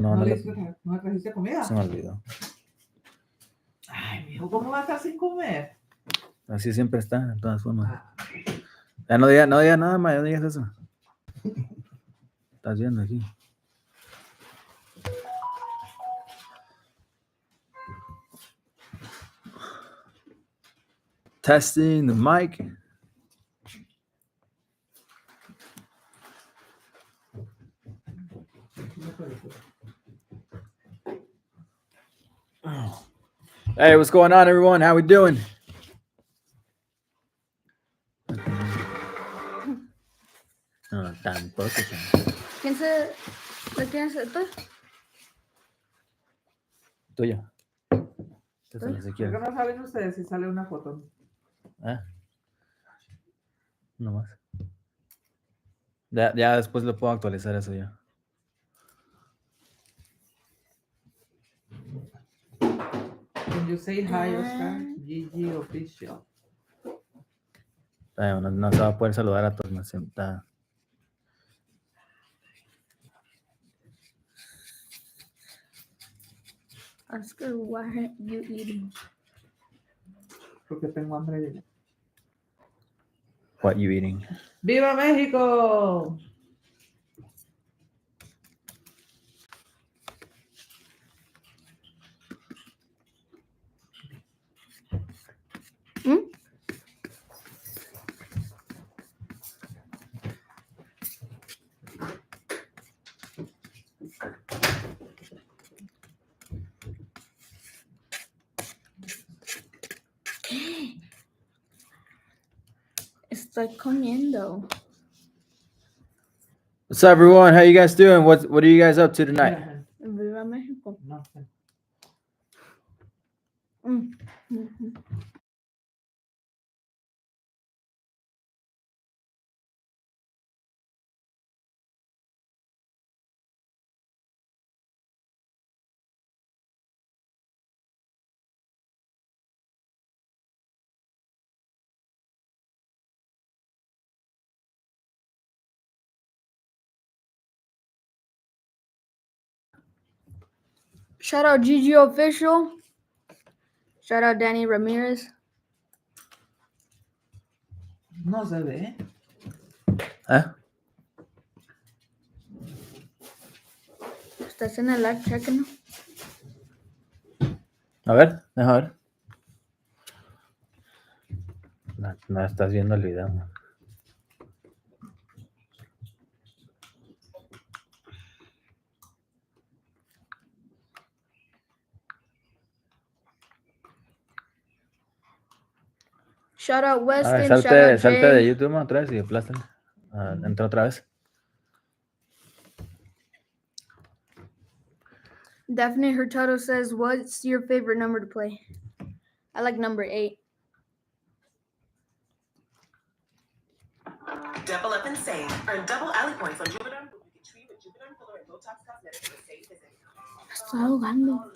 No, ¿No no le trajiste comida? se me olvidó. Ay, mijo, ¿cómo va a estar sin comer? Así siempre está, de todas formas. Ah, Ya no digas nada más, no digas eso. Estás viendo aquí. Testing the mic. Hey, what's going on, everyone? How we doing? No, tampoco. ¿Quién se lo quiere hacer tú? Tuyo. ¿Tuyo? Si ¿por qué quieres. no saben ustedes si sale una foto? No más. Ya después lo puedo actualizar eso ya. Can you say hi, Oscar? GG Official. No se va a poder saludar a todos. Está. Oscar, what are you eating? Porque tengo hambre. What you eating? ¡Viva México! ¿Mm? Estoy comiendo. What's up, everyone? How you guys doing? What are you guys up to tonight? Viva México. No. Shout out GG Official. Shout out Danny Ramirez. No se ve. Estás en el live, chéquenlo. A ver, deja ver. No estás viendo el video. Shout out Weston. Ver, shout out salte Jay. de YouTube otra vez y aplastan. Entra otra vez. Daphne Hurtado says, what's your favorite number to play? I like number 8. Double up insane. Earn double alley points on Juvederm. You can treat with Juvederm filler and Botox Cosmetics for a safe visit. Estoy ahogando.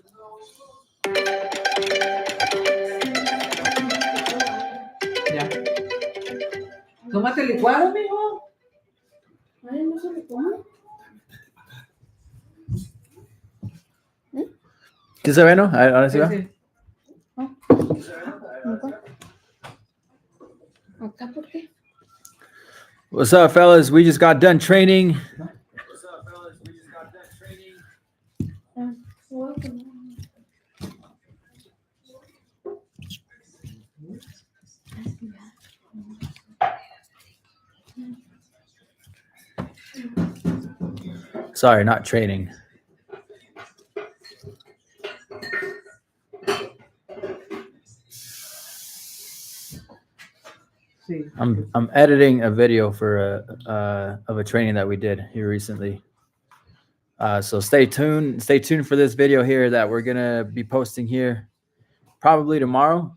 Ya. Tómate el licuado, mijo. Ay, no se lo toma. ¿Qué se ve, no? A ver, ahora sí va. Sí. ¿Acá por qué? What's up, fellas? We just got done training. Sorry, not training. Sí. I'm editing a video for of a training that we did here recently. So stay tuned for this video here that we're gonna be posting here probably tomorrow.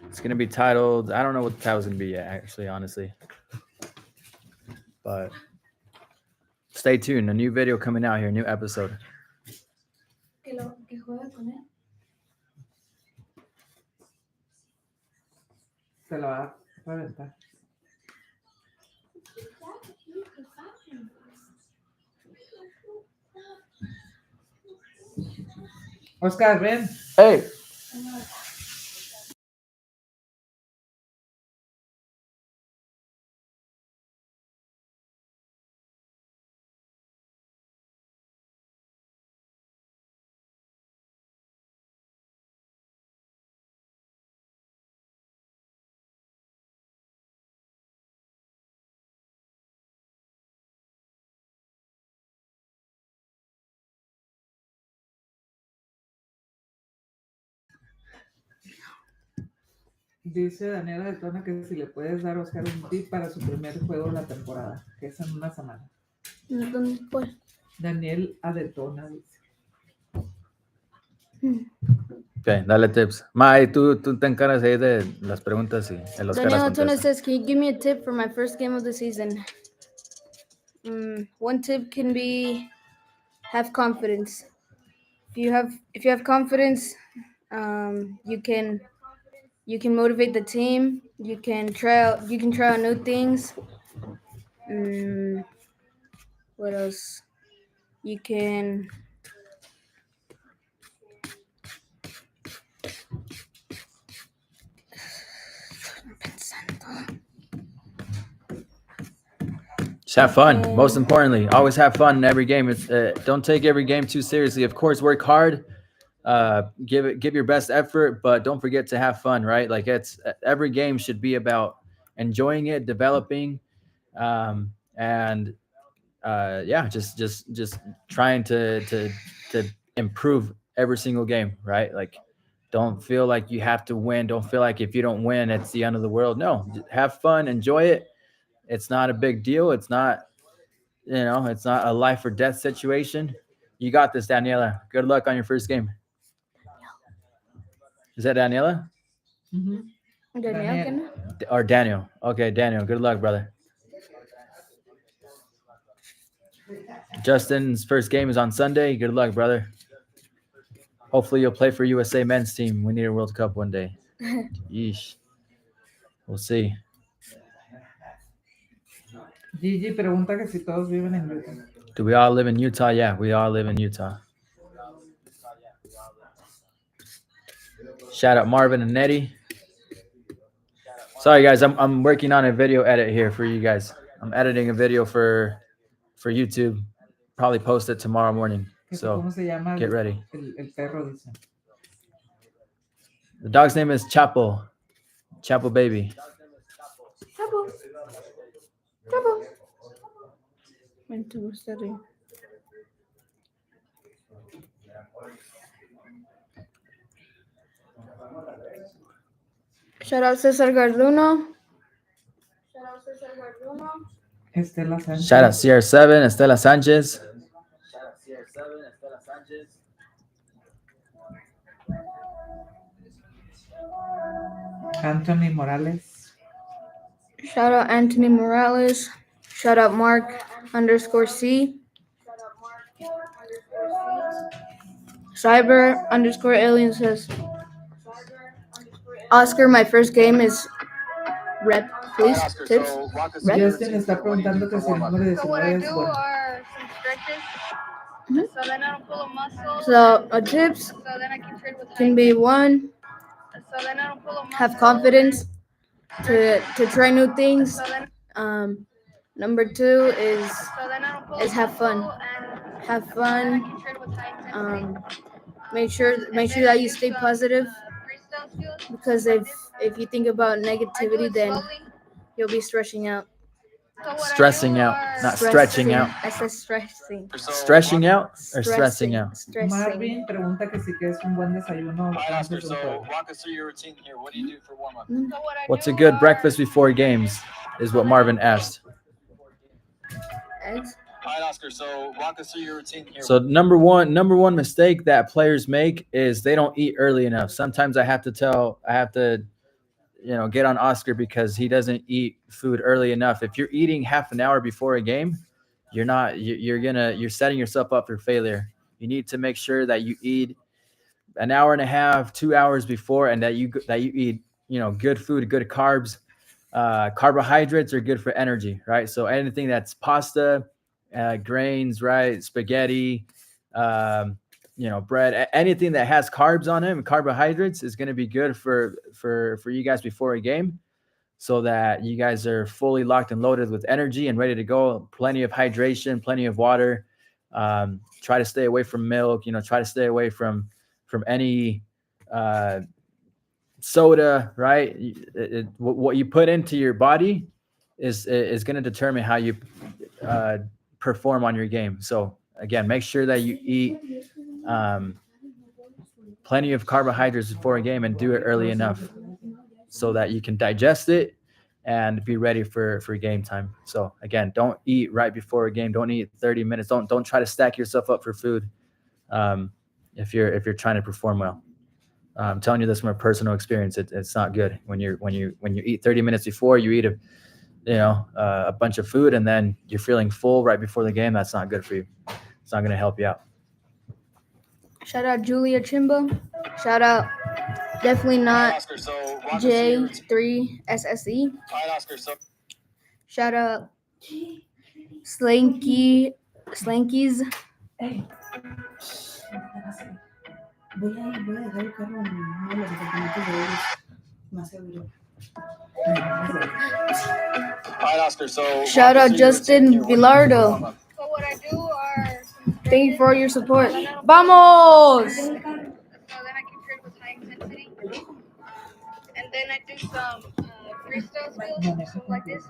It's gonna be titled, I don't know what the title's gonna be yet, actually, honestly. But stay tuned, a new video coming out here, a new episode. Que juega con él. Se la va a reventar. Oscar, ven. Hey. Dice Daniela de Tona que si le puedes dar a Oscar un tip para su primer juego de la temporada, que es en una semana. ¿Dónde fue? Daniel Adetona dice. Ok, dale tips. Mai, tú te encargas ahí de las preguntas y el Oscar las Daniel Tuna contesta. says, "Can you give me a tip for my first game of the season?" One tip can be have confidence. If you have confidence, you can motivate the team. You can try out new things. What else? You can. Just have fun. Most importantly, always have fun in every game. It's don't take every game too seriously. Of course, work hard. Give your best effort, but don't forget to have fun. Right? Like every game should be about enjoying it, developing, and yeah, just trying to improve every single game. Right? Like don't feel like you have to win. Don't feel like if you don't win, it's the end of the world. No, have fun, enjoy it. It's not a big deal. It's not, it's not a life or death situation. You got this, Daniela. Good luck on your first game. Is that Daniela? Daniel. Or Daniel? Okay, Daniel. Good luck, brother. Justin's first game is on Sunday. Good luck, brother. Hopefully you'll play for USA men's team. We need a World Cup one day. Yeesh. We'll see. Gigi pregunta que si todos viven en Utah. Do we all live in Utah? Yeah, we all live in Utah. Shout out Marvin and Nettie. Sorry guys, I'm working on a video edit here for you guys. I'm editing a video for YouTube. Probably post it tomorrow morning. So ¿Cómo se llama get ready. El perro dice. The dog's name is Chapo. Chapo baby. Chapo. Chapo. Shout out Cesar Garduno. Estela Sánchez. Shout out CR7, Estela Sanchez. Anthony Morales. Shout out Anthony Morales. Shout out Mark_C. Cyber_alien says, Oscar, my first game is rep, please. Tips. Rep. Justin está preguntando que si el número 19 es bueno. So tips can be one, have confidence to try new things. Number two is have fun. Have fun. Make sure that you stay positive, because if you think about negativity, then you'll be stressing out. Stressing out, not stretching out. I said stressing. Stressing out or stressing out? Marvin pregunta que si es un buen desayuno antes de un juego. Walk us through your routine here. What do you do for warm up? What's a good breakfast before games? Is what Marvin asked. Eggs. All right, Oscar. So walk us through your routine here. So number one mistake that players make is they don't eat early enough. Sometimes I have to get on Oscar because he doesn't eat food early enough. If you're eating half an hour before a game, you're setting yourself up for failure. You need to make sure that you eat an hour and a half, 2 hours before, and that you eat good food, good carbs. Carbohydrates are good for energy, right? So anything that's pasta, grains, right, spaghetti, bread, anything that has carbs on it, carbohydrates is going to be good for you guys before a game, so that you guys are fully locked and loaded with energy and ready to go. Plenty of hydration, plenty of water. Try to stay away from milk. Try to stay away from any soda. Right. What you put into your body is going to determine how you perform on your game. So again, make sure that you eat plenty of carbohydrates before a game and do it early enough so that you can digest it and be ready for game time. So again, don't eat right before a game. Don't eat 30 minutes. Don't try to stack yourself up for food if you're trying to perform well. I'm telling you this from a personal experience. It's not good when you eat 30 minutes before, you eat a bunch of food and then you're feeling full right before the game. That's not good for you. It's not going to help you out. Shout out Julia Chimbo. Shout out definitely All not right, Oscar. So walk us through your routine. J3SSE. All right, Oscar. So Shout out Slankies. Ey, voy a dejar el carro en uno de los apartamentos de ellos, más seguro. all right, Oscar. So Shout walk us out through your Justin routine here. What do you do for Villardo. warm-up? So what I do are thank you for all your support. Vamos! So then I can train with high intensity. And then I do some freestyle skills, something like this.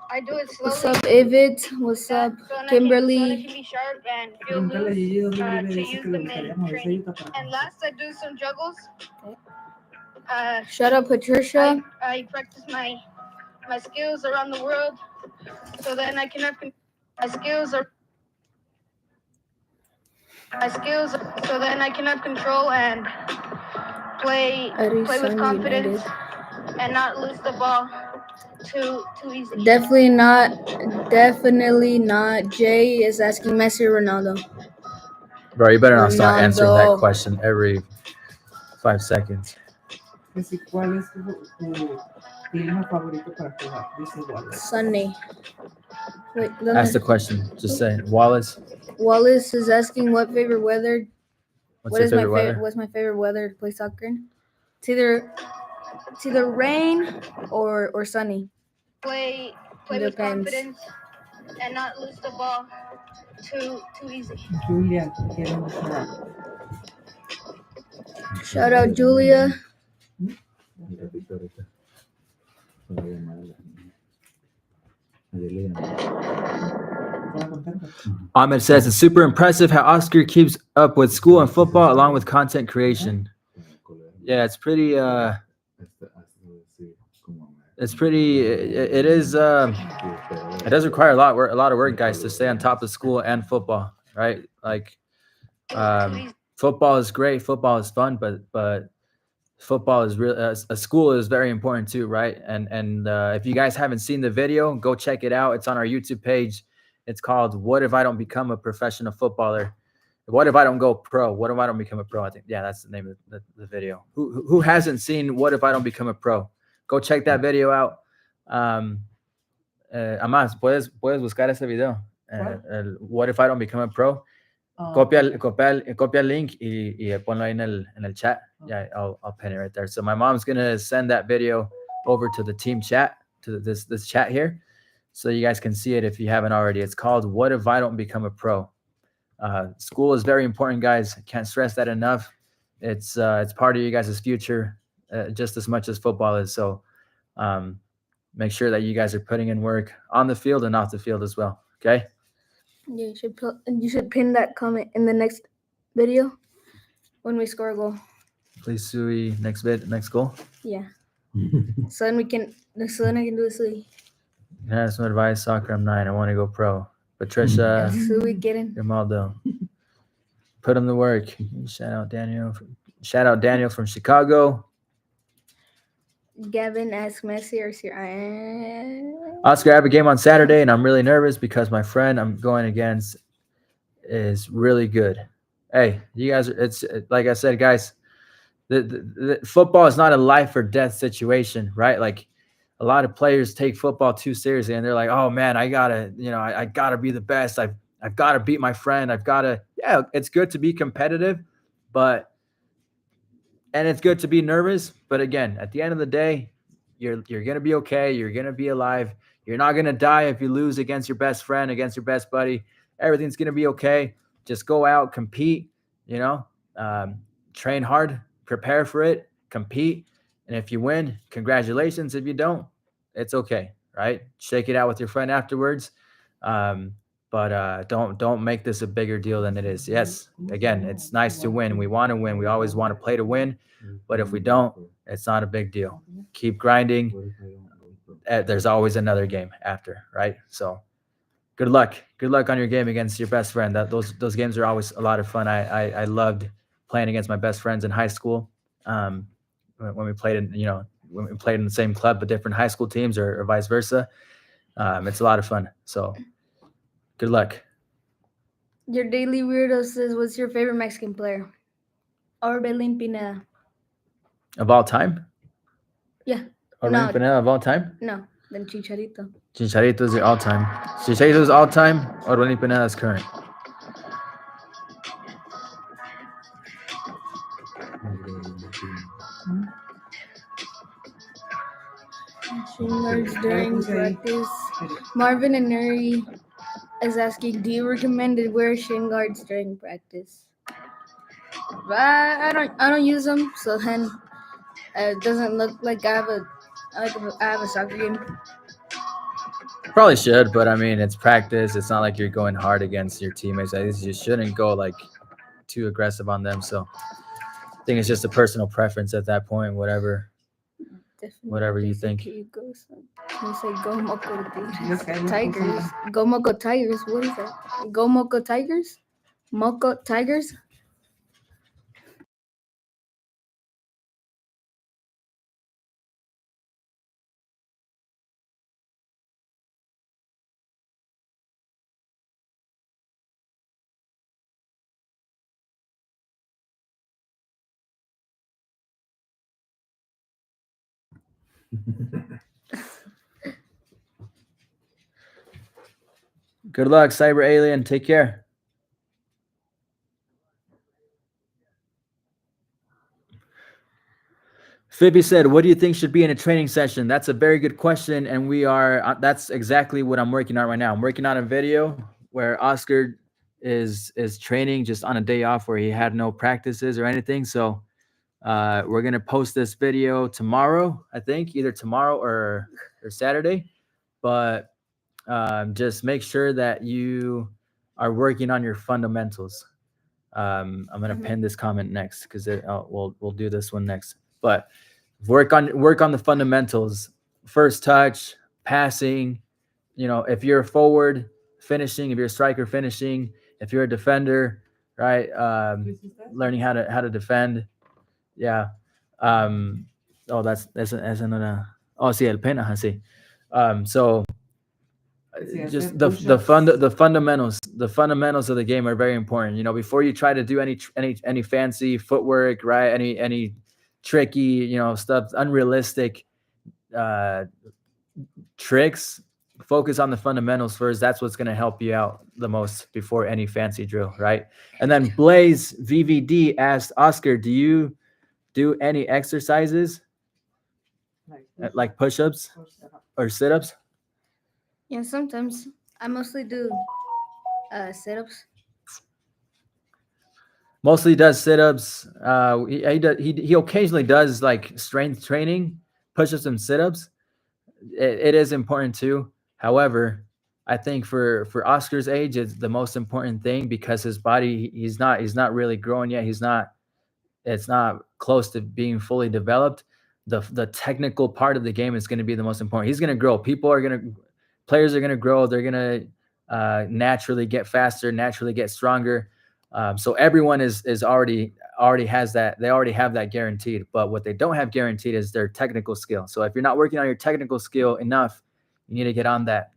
I do it slowly. What's up, Ivid? What's up, Kimberly? So I can be sharp and feel Pregúntale a loose Gigi dónde to vive, dice use que le them gustaría in moverse training. ahorita para And conocer. last, I do some juggles. Shout out Patricia. I practice my skills around the world, so then I can have my skills, so then I can have control and play with confidence and not lose the ball too easy. Definitely not. Jay is asking Messi or Ronaldo. Bro, you better not start answering that Ronaldo. question every 5 seconds. Que si, ¿cuál es tu clima favorito para jugar? Dice Wallace. Sunny. Wait, Ask the question. Just say it. Wallace, Wallace is asking what favorite weather. what's your favorite weather? What's my favorite weather to play soccer in? It's either rain or sunny. Play with confidence and not lose the ball too easy. Julia, quieren jugar. Shout out Julia. Estaba contenta. Ahmed says it's super impressive how Oscar keeps up with school and football along with content creation. Yeah, it's pretty it is it does require a lot of work, guys, to stay on top of school and football, right? Like football is great, football is fun, but football is real. A school is very important too, right? And if you guys haven't seen the video, go check it out. It's on our YouTube page. It's called "What If I Don't Become a Professional Footballer? What if I don't go pro? What if I don't become a pro?" I think, yeah, that's the name of the video. Who hasn't seen "What If I Don't Become a Pro"? Go check that video out. Además, puedes buscar ese video. What if I don't become a pro? Copia el link y ponlo ahí en el chat. Yeah, I'll pin it right there. So my mom's gonna send that video over to the team chat, to this chat here, so you guys can see it if you haven't already. It's called "What If I Don't Become a Pro?" School is very important, guys. Can't stress that enough. It's part of you guys' future, just as much as football is. So make sure that you guys are putting in work on the field and off the field as well. Okay. Yeah, you should pin that comment in the next video when we score a goal. Please, Sui, next goal. Yeah. So then I can do a Sui. Can I have some advice? Soccer, I'm 9. I want to go pro. Patricia, Sui getting. Grimaldo, put in the work. Shout out Daniel from Chicago. Gavin asks Messi or Sir. Oscar, I have a game on Saturday, and I'm really nervous because my friend I'm going against is really good. Hey, you guys, it's like I said, guys, the football is not a life or death situation, right? Like a lot of players take football too seriously, and they're like, "Oh man, I gotta be the best. I've got to beat my friend. Yeah, it's good to be competitive, and it's good to be nervous. But again, at the end of the day, you're going to be okay. You're going to be alive. You're not going to die if you lose against your best friend, against your best buddy. Everything's going to be okay. Just go out, compete, train hard, prepare for it, compete. And if you win, congratulations. If you don't, it's okay, right? Shake it out with your friend afterwards. But don't make this a bigger deal than it is. Yes, again, it's nice to win. We want to win. We always want to play to win. But if we don't, it's not a big deal. Keep grinding. There's always another game after, right? So good luck. Good luck on your game against your best friend. Those games are always a lot of fun. I loved playing against my best friends in high school. When we played in the same club but different high school teams or vice versa. It's a lot of fun. So good luck. Your daily weirdo says, "What's your favorite Mexican player?" Orbelin Pineda. Of all time? Yeah. Or No. Pineda of all time? No, then Chicharito. Chicharito is your all time. Chicharito is all time, or Pineda is current. Shin guards during practice. Marvin and Neri is asking, do you recommend to wear shin guards during practice? I don't use them, so then it doesn't look like I have a soccer game. Probably should, but I mean, it's practice. It's not like you're going hard against your teammates. I guess you shouldn't go like too aggressive on them. So I think it's just a personal preference at that point. Whatever you think. Can you say Go Moco Tigers? Go Moco Tigers. What is that? Go Moco Tigers? Moco Tigers? Good luck, Cyber Alien. Take care. Phoebe said, what do you think should be in a training session? That's a very good question. And that's exactly what I'm working on right now. I'm working on a video where Oscar is training just on a day off where he had no practices or anything. So we're going to post this video tomorrow, I think, either tomorrow or Saturday. But just make sure that you are working on your fundamentals. I'm going to pin this comment next because we'll do this one next. But work on the fundamentals. First touch, passing. If you're a forward, finishing. If you're a striker, finishing. If you're a defender, right? Learning how to defend. Yeah. That's another. Oh, sí, el pena, sí. So just the fundamentals of the game are very important. Before you try to do any fancy footwork, right? Any tricky, stuff, unrealistic tricks. Focus on the fundamentals first. That's what's going to help you out the most before any fancy drill, right? And then Blaze VVD asked Oscar, do you do any exercises like push-ups or sit-ups? Yeah, sometimes. I mostly do sit-ups. Mostly does sit-ups. He occasionally does like strength training, push-ups and sit-ups. It is important too. However, I think for Oscar's age, it's the most important thing because his body, he's not really growing yet. It's not close to being fully developed. The technical part of the game is going to be the most important. He's going to grow. Players are going to grow. They're going to naturally get faster, naturally get stronger. So everyone is already has that. They already have that guaranteed. But what they don't have guaranteed is their technical skill. So if you're not working on your technical skill enough, you need to get on that.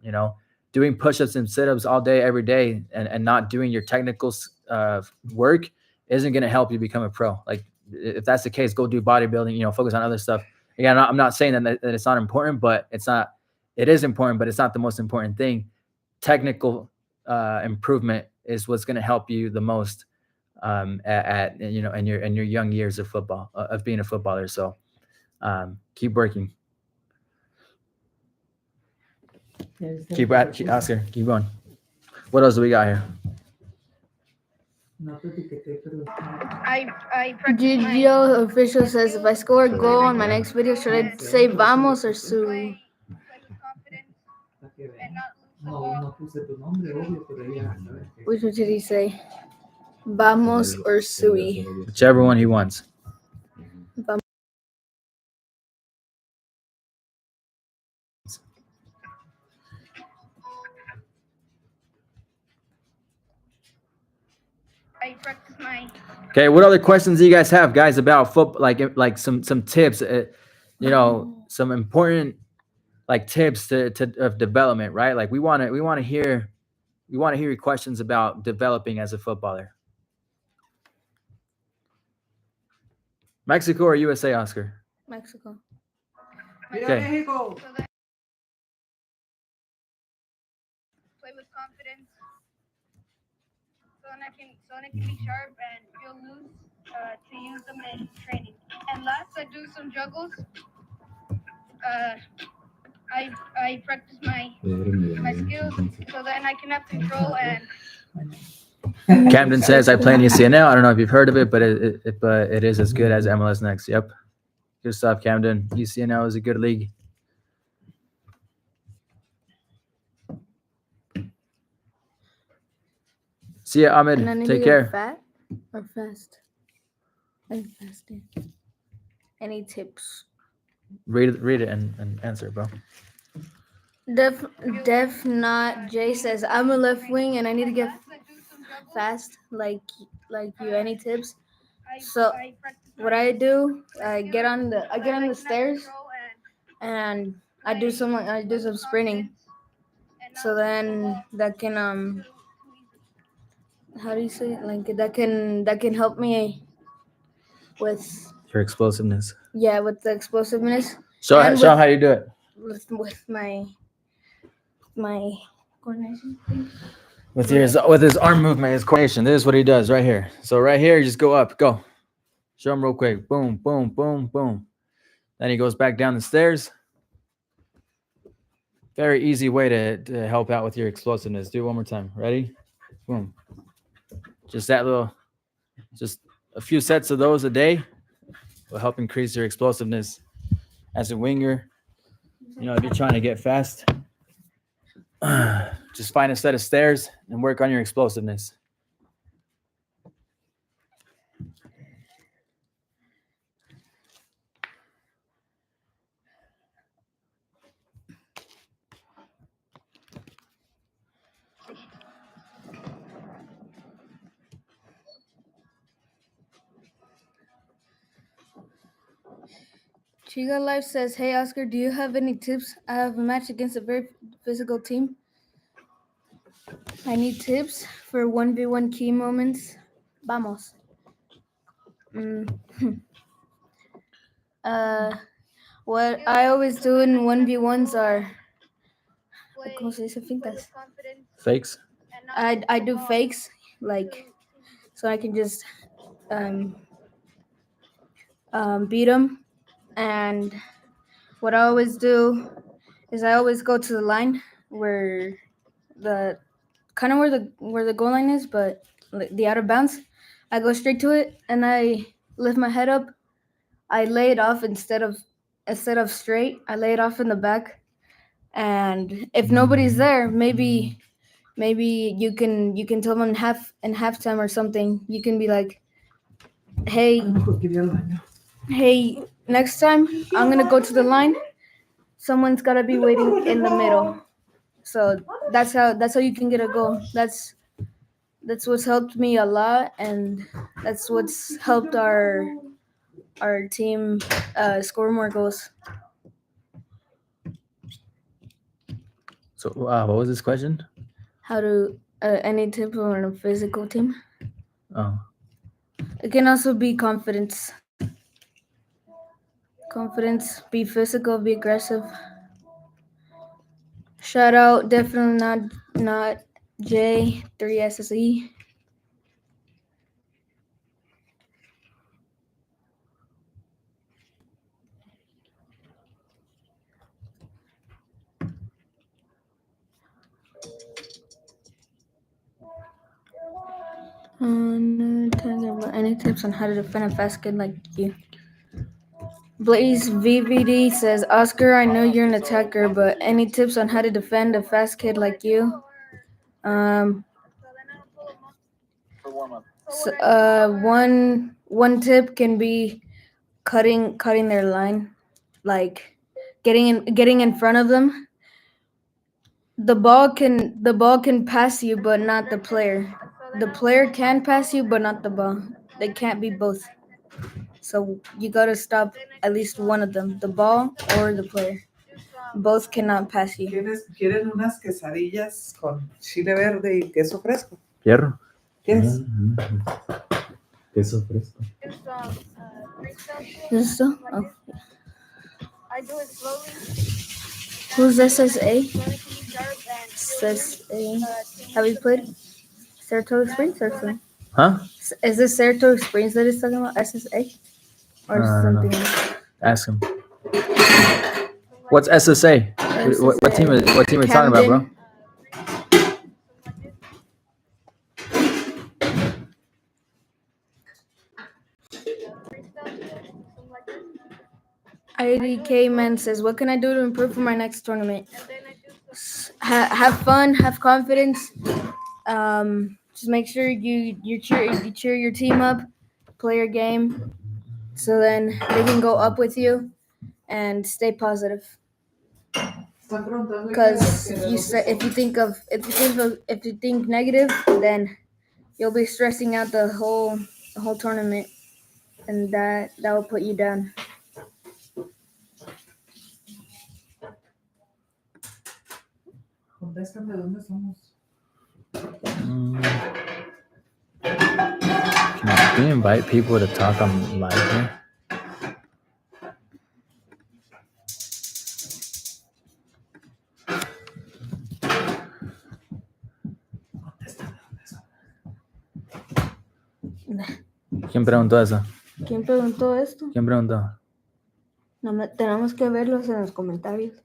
Doing push-ups and sit-ups all day, every day, and not doing your technical work isn't going to help you become a pro. Like if that's the case, go do bodybuilding. Focus on other stuff. Again, I'm not saying that it's not important, but it's not. It is important, but it's not the most important thing. Technical improvement is what's going to help you the most at in your young years of football, of being a footballer. So keep working. Keep Oscar. Keep going. What else do we got here? No te etiqueté, pero Gio official says if I score a goal on my next video, should I say vamos or Sui? para que vean. No puse tu nombre, obvio, pero ella sabe que. Which one did he say? Vamos or Sui? Whichever one he wants. Okay, what other questions do you guys have, guys, about football? Like some tips, some important like tips of development, right? Like we want to hear your questions about developing as a footballer. Mexico or USA, Oscar? Mexico. ¡Viva Okay. México! Play with confidence, so then I can be sharp and feel loose to use them in training. And last, I do some juggles. I practice my skills, so then I can have control and. Camden says I play in UCNL. I don't know if you've heard of it, but it is as good as MLS Next. Yep, good stuff, Camden. UCNL is a good league. See ya, Ahmed. And I need Take to care. get fat or fast? I'm fasting. Any tips? Read it and answer, bro. Def not Jay says I'm a left wing and I need to get fast like you. Any tips? So what I do, I get on the stairs and I do some sprinting. So then that can how do you say it? Like that can help me with Your explosiveness. with the explosiveness. Show And how you do it. with my coordination. With his arm movement, his coordination. This is what he does right here. So right here, just go up, go. Show him real quick. Boom, boom, boom, boom. Then he goes back down the stairs. Very easy way to help out with your explosiveness. Do it one more time. Ready? Boom. Just a few sets of those a day will help increase your explosiveness as a winger. If you're trying to get fast, just find a set of stairs and work on your explosiveness. Chiga Life says, "Hey Oscar, do you have any tips? I have a match against a very physical team. I need tips for 1v1 key moments. Vamos." What I always do in 1v1s are ¿cómo se dice? Fintas. Fakes? I do fakes, like, so I can just beat them. And what I always do is I always go to the line where the goal line is, but the out of bounds. I go straight to it and I lift my head up. I lay it off instead of straight. I lay it off in the back. And if nobody's there, maybe you can tell them in halftime or something. You can be like, hey, next time I'm gonna go to the line. Someone's gotta be waiting in the middle. So that's how you can get a goal. That's what's helped me a lot, and that's what's helped our team score more goals. So what was this question? How to any tip on a physical team? Oh. It can also be confidence. Confidence, be physical, be aggressive. Shout out, definitely not J, 3 SSE. Any tips on how to defend a fast kid like you? Blaze VVD says, Oscar, I know you're an attacker, but any tips on how to defend a fast kid like you? For warm up. One tip can be cutting their line, like getting in front of them. The ball can pass you, but not the player. The player can pass you, but not the ball. They can't be both. So you gotta stop at least one of them, the ball or the player. Both cannot pass you. ¿Quieren unas quesadillas con chile verde y queso fresco? Fierro. ¿Quieres? Queso fresco. Esto? Oh. Who's SSA? SSA. Have you played Saratoga Springs or something? Huh? Is this Saratoga Springs that he's talking about, SSA? Or I don't know. something else? Ask him. What's SSA? What team are you talking about, bro? IDK Man says, what can I do to improve for my next tournament? Have fun, have confidence. Just make sure you cheer your team up, play your game, so then they can go up with you, and stay positive. Because if you think negative, then you'll be stressing out the whole tournament, and that will put you down. Contéstame, ¿dónde somos? Can you invite people to talk on live here? ¿Quién preguntó eso? ¿Quién preguntó esto? ¿Quién preguntó? No, tenemos que verlos en los comentarios.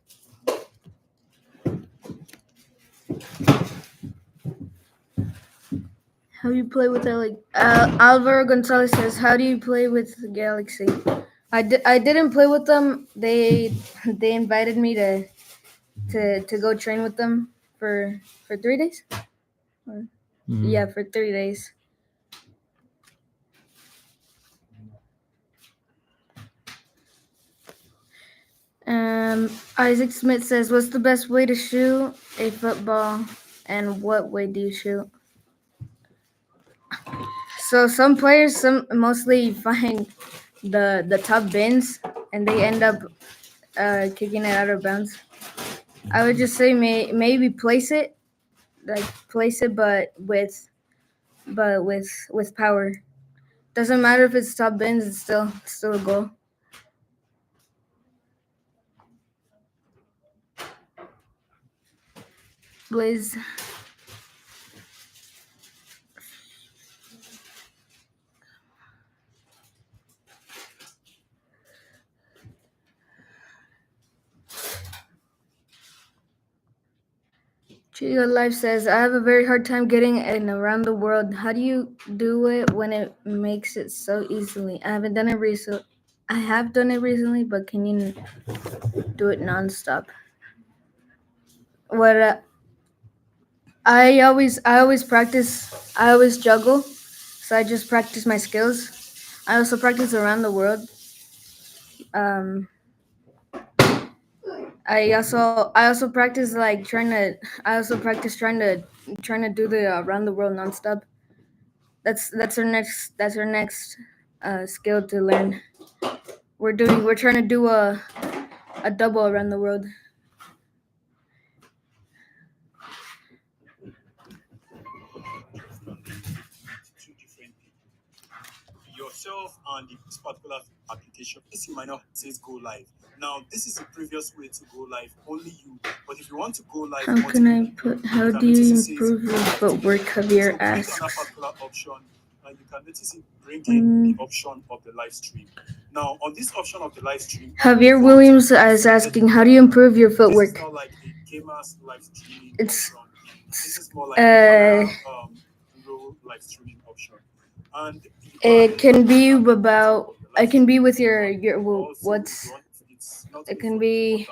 How do you play with Alvaro Gonzalez says, how do you play with Galaxy? I didn't play with them. They invited me to go train with them for 3 days. Yeah, for 3 days. Isaac Smith says, what's the best way to shoot a football, and what way do you shoot? So some players mostly find the top bins, and they end up kicking it out of bounds. I would just say maybe place it, but with power. Doesn't matter if it's top bins; it's still a goal. Blaze. Chico Life says, I have a very hard time getting in around the world. How do you do it when it makes it so easily? I haven't done it recently. I have done it recently, but can you do it nonstop? What I always practice. I always juggle, so I just practice my skills. I also practice around the world. I also practice trying to do the around the world nonstop. That's our next skill to learn. We're trying to do a double around the world. Yourself and this particular application, this might not says go live. Now, this is the previous way to go live, only you. But if you want to go live, How can I put? How do you improve your footwork? Javier asks. Click on that particular option, and you can notice it bring in the option of the live stream. Now, on this option of the live stream, Javier Williams is asking, how do you improve your footwork? This is not like a gamer's live streaming It's option. This is more like a low live streaming option. And it can be about. It can be with your what's. It can be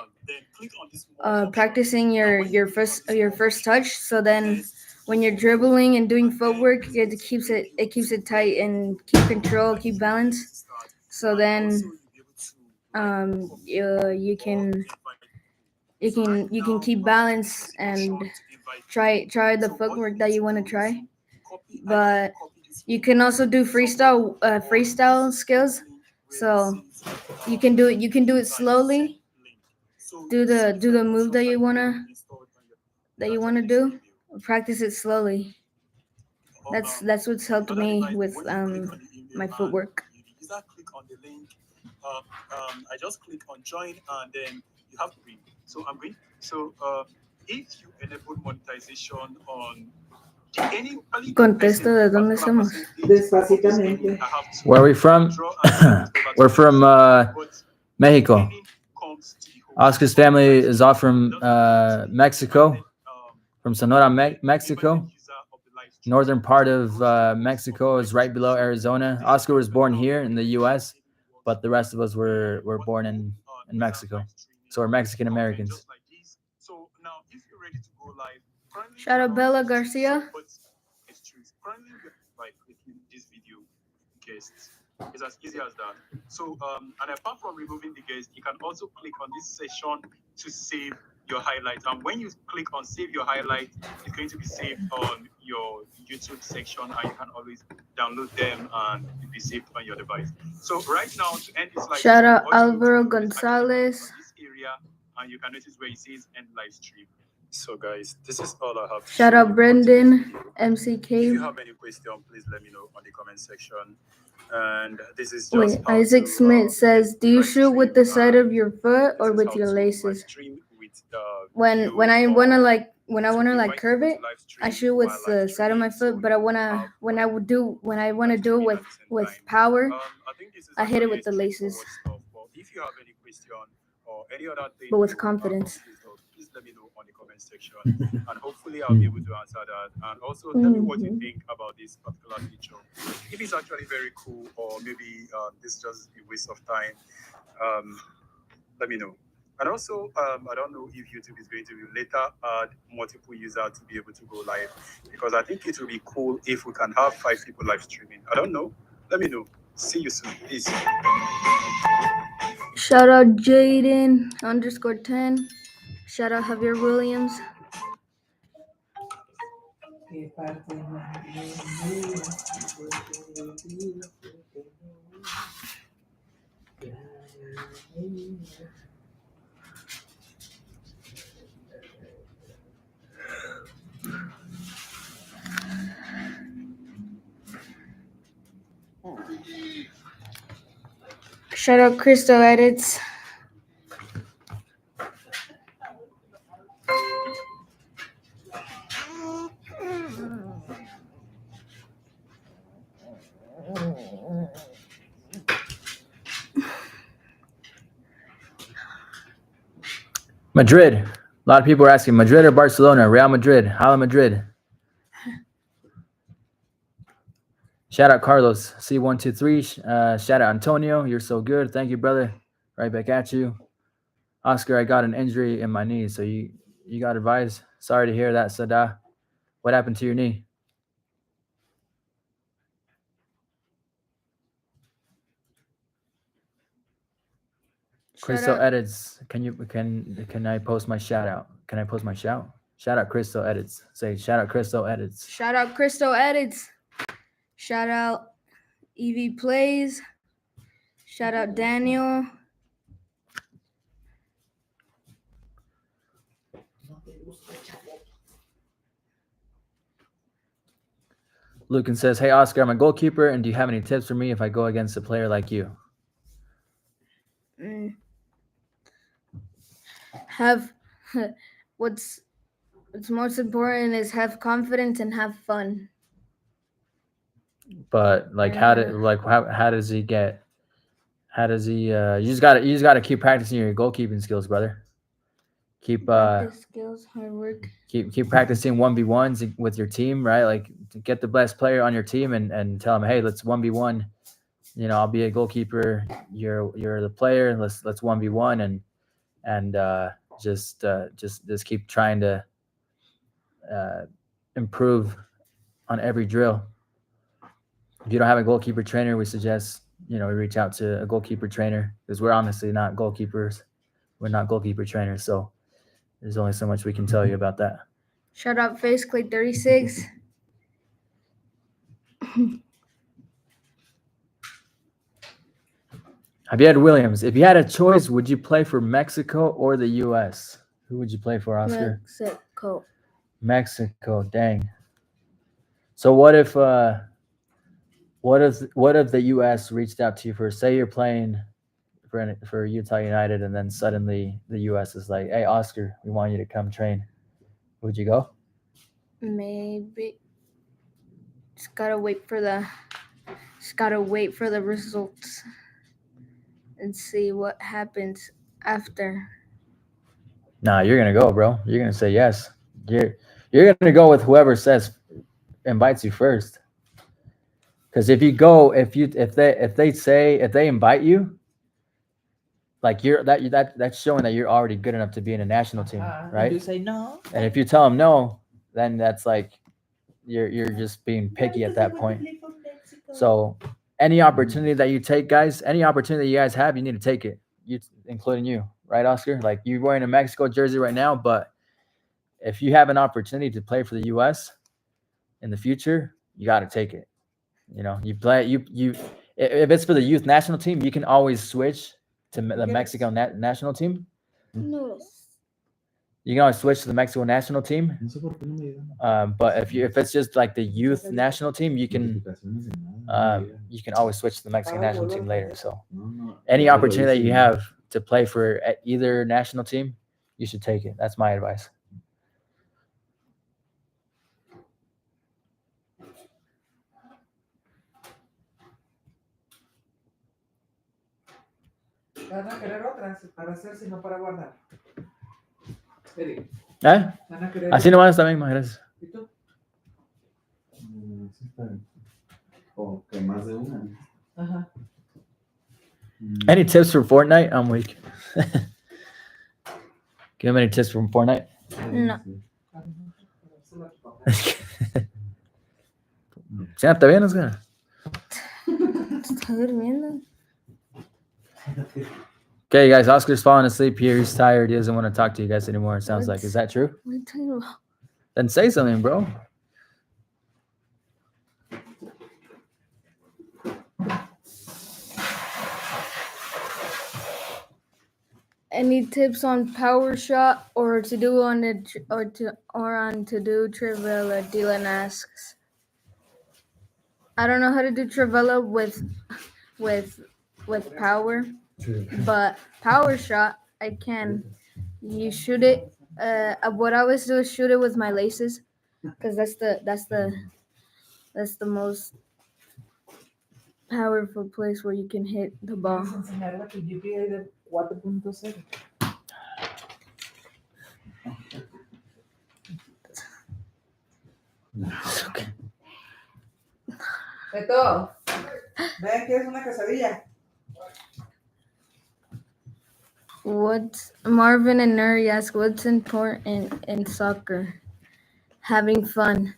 practicing your first touch. So then, when you're dribbling and doing footwork, it keeps it tight and keep control, keep balance. So then, you can keep balance and try the footwork that you want to try. But you can also do freestyle skills. So you can do it slowly. Do the move that you wanna do. Practice it slowly. That's what's helped me with my footwork. User click on the link. I just click on join, and then you have to read. So I'm going. So if you enable monetization on any Contesto de dónde somos. Despacitamente. Where are we from? We're from Mexico. Oscar's family is all from Mexico, from Sonora, Mexico. Northern part of Mexico is right below Arizona. Oscar was born here in the U.S., but the rest of us were born in Mexico. So we're Mexican Americans. Shout out Bella Garcia. Currently, by clicking this video guests, it's as easy as that. So, and apart from removing the guest, you can also click on this session to save your highlight. And when you click on save your highlight, it's going to be saved on your YouTube section, and you can always download them and it'll be saved on your device. So right now, to end this live Shout stream, out what you do Alvaro is type Gonzalez. on this area, and you can notice where it says end live stream. So guys, this is all I have. Shout out Brendan, If you MCK. have any question, please let me know on the comment section. And this is just Wait, how Isaac to, Smith says, do you live shoot with stream, the side and of your foot or this is with how your to live laces? stream with, When you, I wanna or like invite curve people it, to live I stream shoot with while live the side of my streaming, foot. so But I you wanna have when I wanna do it live streaming with at the same time. power, I think this is I hit it actually with the laces, straightforward stuff. But if you have any question or any other thing but with you confidence. please let me know on the comment section, and hopefully I'll be able to answer that. And also tell me what you think about this particular feature. If it's actually very cool, or maybe this is just a waste of time, let me know. And also, I don't know if YouTube is going to later add multiple users to be able to go live, because I think it will be cool if we can have 5 people live streaming. I don't know. Let me know. See you soon. Peace. Shout out Jaden _10. Shout out Javier Williams. ¿Qué parte más linda puede vivir? Shout out Crystal Edits. Madrid. A lot of people are asking Madrid or Barcelona. Real Madrid. Hala Madrid. Shout out Carlos C123. Shout out Antonio. You're so good. Thank you, brother. Right back at you. Oscar, I got an injury in my knee, so you got advice. Sorry to hear that, Sada. What happened to your knee? Crystal Edits. Can I post my shout out? Can I post my shout? Shout out Crystal Edits. Say shout out Crystal Edits. Shout out Crystal Edits. Shout out EV Plays. Shout out Daniel. Lucan says, hey, Oscar, I'm a goalkeeper, and do you have any tips for me if I go against a player like you? have what's most important is have confidence and have fun. But like, how does he get? How does he? You just gotta keep practicing your goalkeeping skills, brother. Keep Practice skills, hard work. keep practicing 1v1s with your team, right? Like, get the best player on your team and tell him, hey, let's 1v1. You know, I'll be a goalkeeper. You're the player. Let's 1v1 and just keep trying to improve on every drill. If you don't have a goalkeeper trainer, we suggest we reach out to a goalkeeper trainer, because we're honestly not goalkeepers. We're not goalkeeper trainers, so there's only so much we can tell you about that. Shout out Face Clay 36. Have you had Williams? If you had a choice, would you play for Mexico or the U.S.? Who would you play for, Oscar? Mexico. Mexico. Dang. So what if the U.S. reached out to you for, say you're playing for Utah United, and then suddenly the U.S. is like, hey, Oscar, we want you to come train. Would you go? Maybe. Just gotta wait for the results and see what happens after. Nah, you're gonna go, bro. You're gonna say yes. You're gonna go with whoever invites you first. Because if you go, if they invite you, like that's showing that you're already good enough to be in a national team, right? You say no. And if you tell them no, then that's like you're just being picky at that point. So any opportunity that you take, guys, any opportunity you guys have, you need to take it. Including you, right, Oscar? Like, you're wearing a Mexico jersey right now, but if you have an opportunity to play for the U.S. in the future, you got to take it. You play if it's for the youth national team, you can always switch to the Mexico national team. No. You can always switch to the Mexico national team. But if it's just like the youth national team, you can always switch to the Mexican national team later. So any opportunity that you have to play for either national team, you should take it. That's my advice. Van a querer otras para hacer, sino para guardar. Eric, ¿Eh? van a querer. Así nomás también, gracias. ¿Y tú? O que más de una. Ajá. Any tips for Fortnite? I'm weak. Give him any tips from Fortnite? No. ¿Ya está bien, Oscar? Está durmiendo. Okay, guys, Oscar's falling asleep here. He's tired. He doesn't want to talk to you guys anymore, it sounds like. Is that true? What are you talking about? Then say something, bro. Any tips on power shot or to do on the to do Trivella? Dylan asks. I don't know how to do Trivella with power, but power shot I can. You shoot it. What I always do is shoot it with my laces, because that's the most powerful place where you can hit the ball. Vamos a enseñarle tu GPA de 4.0. Okay. Beto, ven, ¿quieres una quesadilla? What's Marvin and Nuri ask? What's important in soccer? Having fun.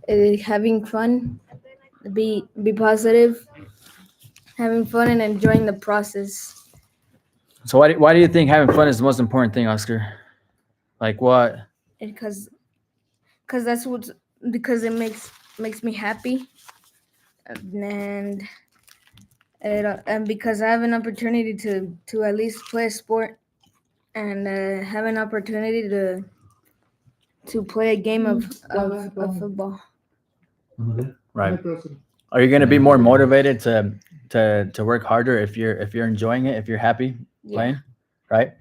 Having fun. Be positive. Having fun and enjoying the process. So why do you think having fun is the most important thing, Oscar? Like what? Because it makes me happy, and because I have an opportunity to at least play a sport, and have an opportunity to play a game of football. Right. Are you going to be more motivated to work harder if you're enjoying it, if you're happy playing, right?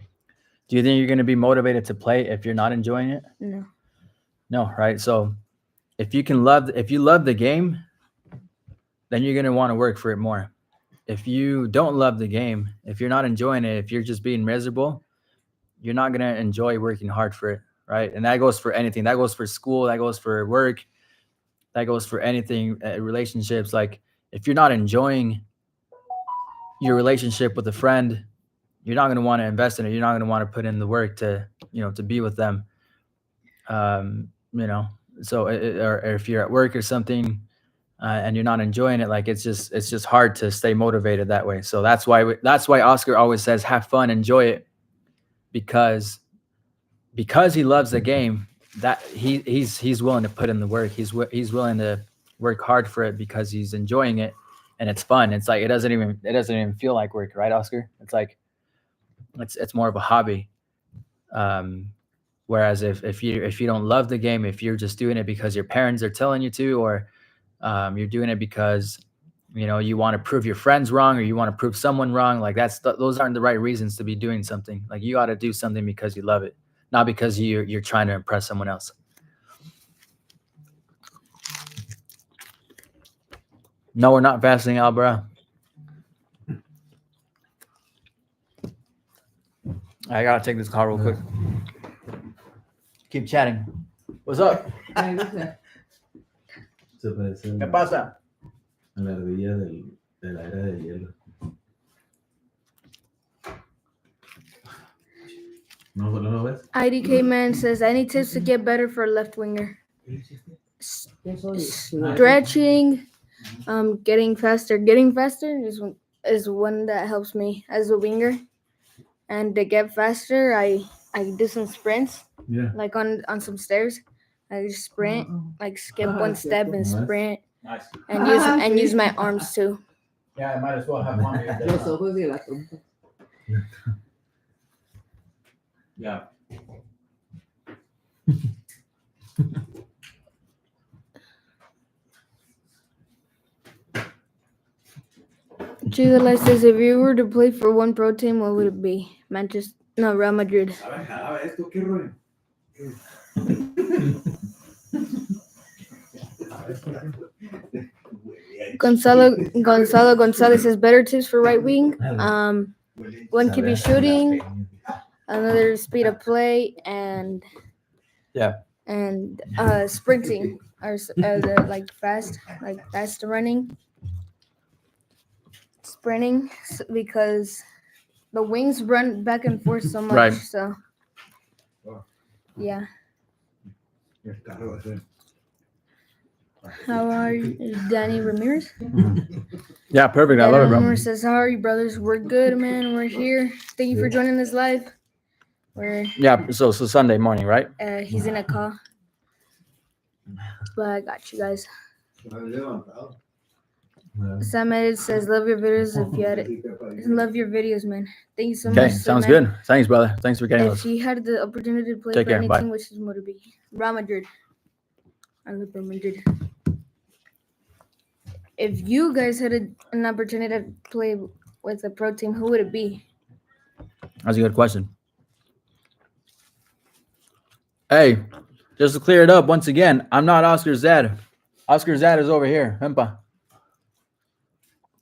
Do you think you're going to be motivated to play if you're not enjoying it? No. No, right? So if you love the game, then you're going to want to work for it more. If you don't love the game, if you're not enjoying it, if you're just being miserable, you're not going to enjoy working hard for it, right? And that goes for anything. That goes for school, that goes for work, that goes for anything, relationships. Like if you're not enjoying your relationship with a friend, you're not going to want to invest in it. You're not going to want to put in the work to, to be with them. So or if you're at work or something, and you're not enjoying it, like it's just hard to stay motivated that way. So that's why Oscar always says, have fun, enjoy it, because he loves the game, that he's willing to put in the work. He's willing to work hard for it because he's enjoying it and it's fun. It's like it doesn't even feel like work, right, Oscar? It's like it's more of a hobby. Whereas if you don't love the game, if you're just doing it because your parents are telling you to, or you're doing it because you want to prove your friends wrong, or you want to prove someone wrong, like those aren't the right reasons to be doing something. Like you ought to do something because you love it, not because you're trying to impress someone else. No, we're not fasting, Albra. I gotta take this call real quick. Keep chatting. What's up? Ahí dice, Se parece ¿Qué pasa? a la ardilla de la era de hielo. ¿No lo ves? IDK Man says, any tips to get better for a left winger? eso dice. Stretching, getting faster. Getting faster is one that helps me as a winger. And to get faster, I do some sprints, Yeah. like on some stairs. I just sprint, like skip one step and Nice. sprint, Nice. and use my arms too. Yeah, I might as well have one. Los ojos y la trompa. Yeah. Chigala says, if you were to play for one pro team, what would it be? Real Madrid. A ver, jalaba esto, qué rollo. Gonzalo Gonzalez says, better tips for right wing. One could be shooting, another speed of play, and sprinting, or like fast running, sprinting, because the wings run back and forth so much. Right. So yeah. How are you, Danny Ramirez? Yeah, perfect. I love it, bro. Ramirez says, how are you, brothers? We're good, man. We're here. Thank you for joining us live. Yeah, so Sunday morning, right? He's in a call. But I got you guys. Sam Edit says, love your videos if you had it. Love your videos, man. Thank you so much. Okay, sounds good. Thanks, brother. Thanks for getting If us. you had the opportunity to play Take for care, any bye. team, which is more to be? Real Madrid. I love Real Madrid. If you guys had an opportunity to play with a pro team, who would it be? That's a good question. Hey, just to clear it up once again, I'm not Oscar Zad. Oscar Zad is over here. Hempa.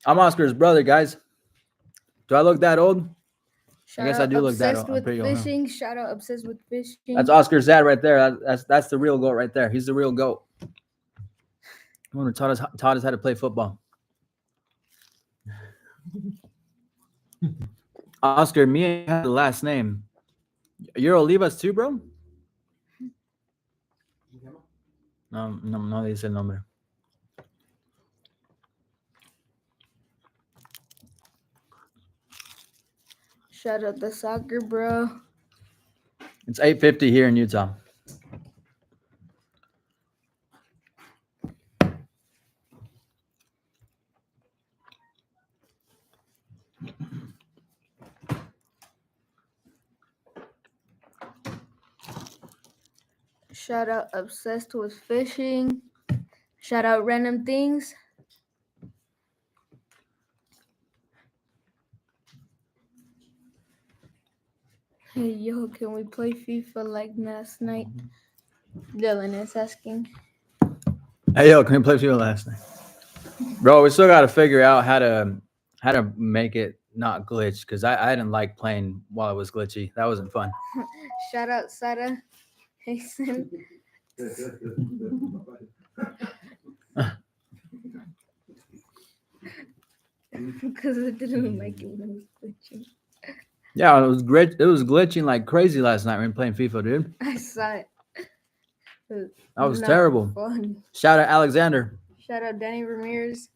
I'm Oscar's brother, guys. Do I look that old? Shout guess I out do look that Obsessed old. I'm with pretty old, huh? fishing. Shout out Obsessed with Fishing. That's Oscar Zad right there. That's the real goat right there. He's the real goat. One who taught us how to play football. Oscar, me have the last name. You're Olivas too, bro? No dice el nombre. Shout out the soccer, bro. It's 8:50 here in Utah. Shout out Obsessed with Fishing. Shout out Random Things. Hey, yo, can we play FIFA like last night? Dylan is asking. Hey, yo, can we play FIFA last night? Bro, we still got to figure out how to make it not glitch because I didn't like playing while it was glitchy. That wasn't fun. Shout out Sarah Hasten. Because I didn't like it when it was glitching. Yeah, it was great. It was glitching like crazy last night when playing FIFA, dude. I saw it. That was Not terrible. fun. Shout out Alexander. Shout out Danny Ramirez.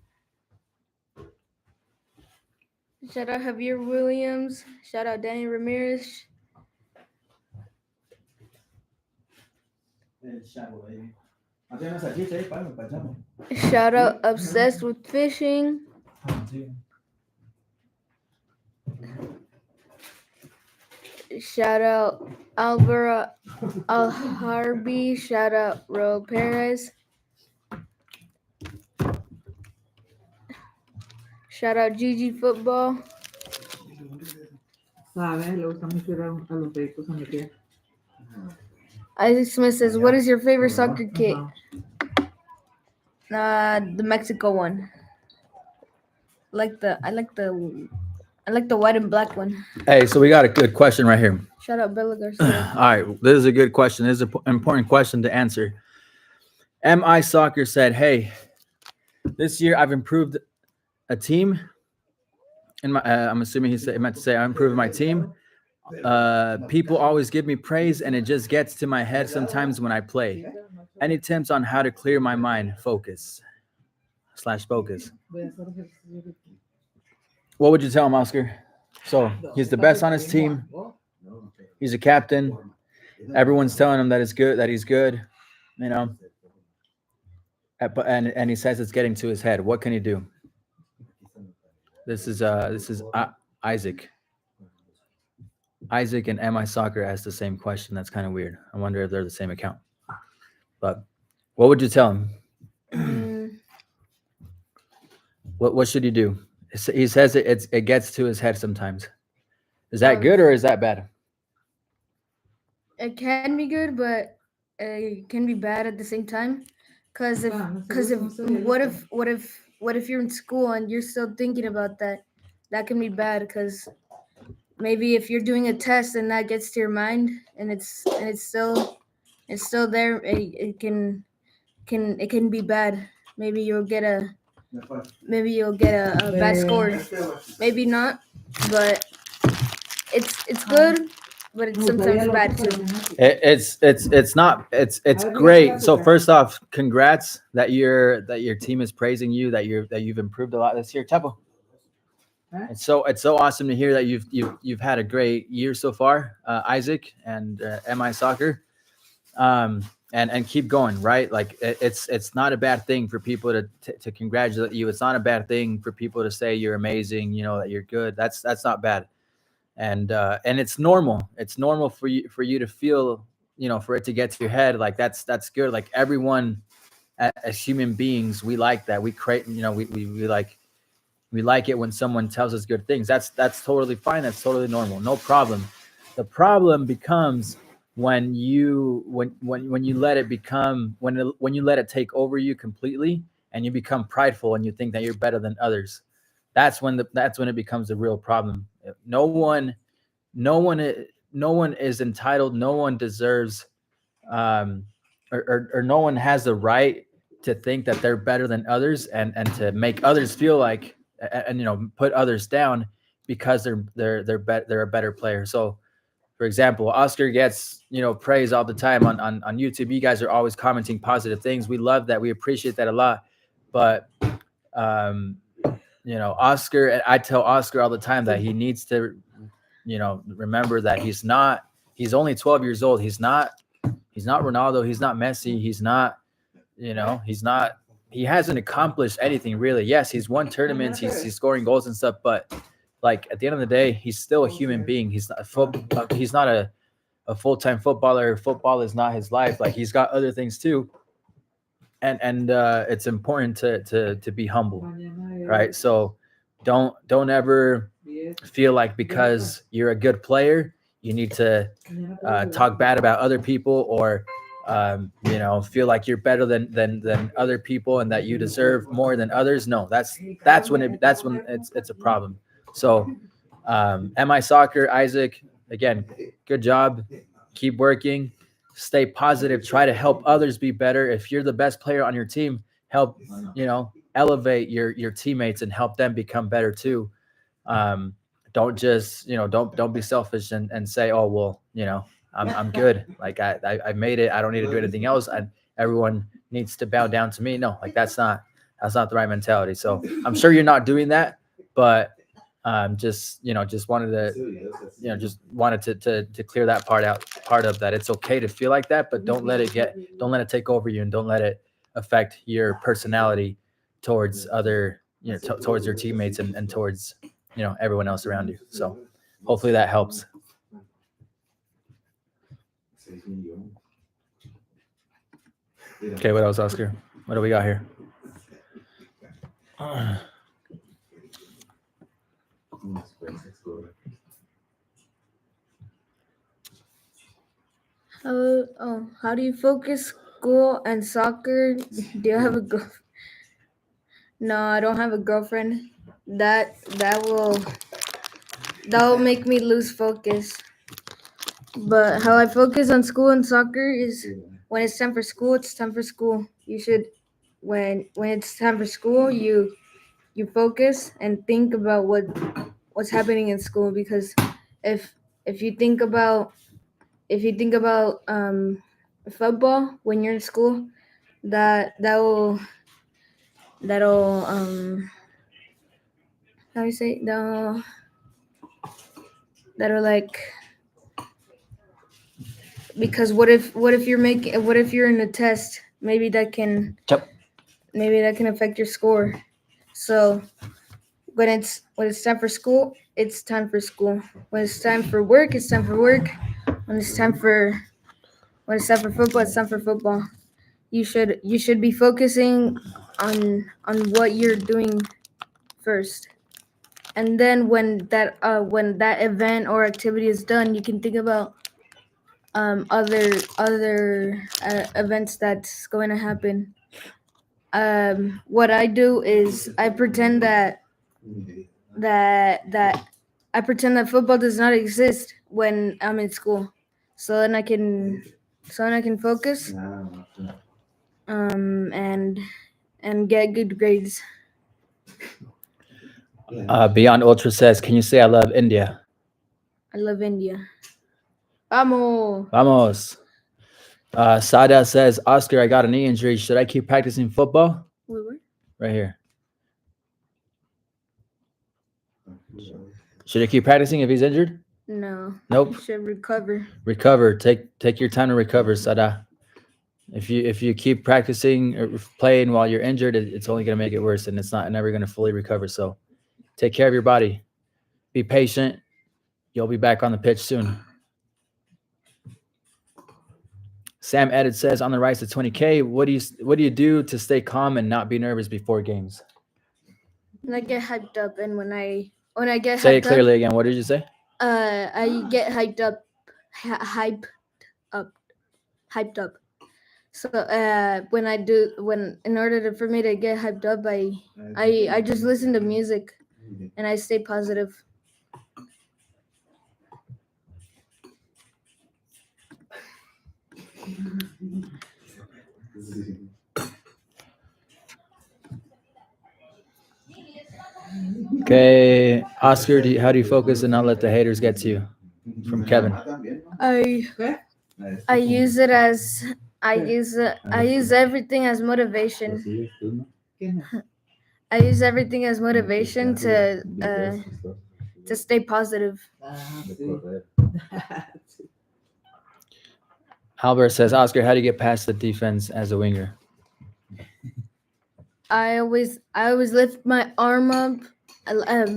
Shout out Javier Williams. Shout out Danny Ramirez. Shout out Obsessed with Fishing. Shout out Alvaro Alharbi. Shout out Ro Perez. Shout out Gigi Football. ¿Sabes? Le gusta mucho ir a los proyectos a mi tía. Isaac Smith says, "What is your favorite soccer kit?" Ajá. The Mexico one. I like the white and black one. Hey, so we got a good question right here. Shout out Bella Garcia. All right, this is a good question. This is an important question to answer. MI Soccer said, "Hey, this year I've improved a team. In my, I'm assuming he meant to say I improved my team. People always give me praise, and it just gets to my head sometimes when I play. Any tips on how to clear my mind? Focus. Voy a hacer ejercicio. What would you tell him, Oscar? So he's the best on his team. He's a captain. Everyone's telling him that it's good, that he's good. You know, and he says it's getting to his head. What can he do? This is Isaac. Isaac and MI Soccer asked the same question. That's kind of weird. I wonder if they're the same account. But what would you tell him? What should he do? He says it gets to his head sometimes. Is that good or is that bad? It can be good, but it can be bad at the same time. Cause what if you're in school and you're still thinking about that? That can be bad because maybe if you're doing a test and that gets to your mind and it's still there, it can be bad. Maybe you'll get a bad score. Maybe not, but it's good, but it's sometimes bad too. It's great. So first off, congrats that your team is praising you, that you've improved a lot this year. Chapo. It's so awesome to hear that you've had a great year so far, Isaac and MI Soccer, and keep going, right? Like it's not a bad thing for people to congratulate you. It's not a bad thing for people to say you're amazing, you know, that you're good. That's not bad, and it's normal. It's normal for you to feel, you know, for it to get to your head. Like that's good. Like everyone, as human beings, we like that. We create, you know, we like it when someone tells us good things. That's totally fine. That's totally normal. No problem. The problem becomes when you let it become when you let it take over you completely and you become prideful and you think that you're better than others. That's when it becomes a real problem. No one is entitled. No one deserves, or no one has the right to think that they're better than others and to make others feel like, and you know, put others down because they're a better player. So, for example, Oscar gets, you know, praise all the time on YouTube. You guys are always commenting positive things. We love that. We appreciate that a lot. But you know, Oscar, and I tell Oscar all the time that he needs to, you know, remember that he's only 12 years old. He's not Ronaldo. He's not Messi. He's not, you know, he hasn't accomplished anything really. Yes, he's won tournaments. He's scoring goals and stuff. But like at the end of the day, he's still a human being. He's not a full-time footballer. Football is not his life. Like he's got other things too. And it's important to be humble, right? So don't ever feel like because you're a good player, you need to talk bad about other people, or feel like you're better than other people and that you deserve more than others. No, that's when it's a problem. So MI Soccer, Isaac, again, good job. Keep working, stay positive, try to help others be better. If you're the best player on your team, help elevate your teammates and help them become better too. Don't just don't be selfish and say, oh well, I'm good, like I made it, I don't need to do anything else, everyone needs to bow down to me. No, like that's not the right mentality. So I'm sure you're not doing that, but just wanted to to clear that part of that. It's okay to feel like that, but don't let it take over you, and don't let it affect your personality towards other towards your teammates and towards everyone else around you. So hopefully that helps. Okay, what else, Oscar? What do we got here? How do you focus school and soccer? Do you have a girl? No, I don't have a girlfriend. That will make me lose focus. But how I focus on school and soccer is when it's time for school, it's time for school. You should when it's time for school, you focus and think about what's happening in school, because if you think about football when you're in school, that'll how do you say, that'll like, because what if you're in a test, maybe that can affect your score. So when it's time for school, it's time for school. When it's time for work, it's time for work. When it's time for football, it's time for football. You should be focusing on what you're doing first, and then when that event or activity is done, you can think about other events that's going to happen. What I do is I pretend that football does not exist when I'm in school, so then I can focus and get good grades. Beyond Ultra says, can you say I love India? I love India. Vamos. Vamos. Sada says, Oscar, I got a knee injury. Should I keep practicing football? Where? Right here. Should I keep practicing if he's injured? No. Nope. You should recover. Recover. Take your time to recover, Sada. If you keep practicing or playing while you're injured, it's only going to make it worse, and it's never going to fully recover. So take care of your body. Be patient. You'll be back on the pitch soon. Sam Edit says, on the rise to 20K, what do you do to stay calm and not be nervous before games? When I get hyped up, and when I get Say hyped it clearly again. What did you say? I get hyped up, hyped up. So in order for me to get hyped up, I just listen to music and I stay positive. Okay, Oscar, how do you focus and not let the haters get to you? From Kevin. I use it as I use everything as motivation. I use everything as motivation to stay positive. Albert says, Oscar, how do you get past the defense as a winger? I always lift my arm up.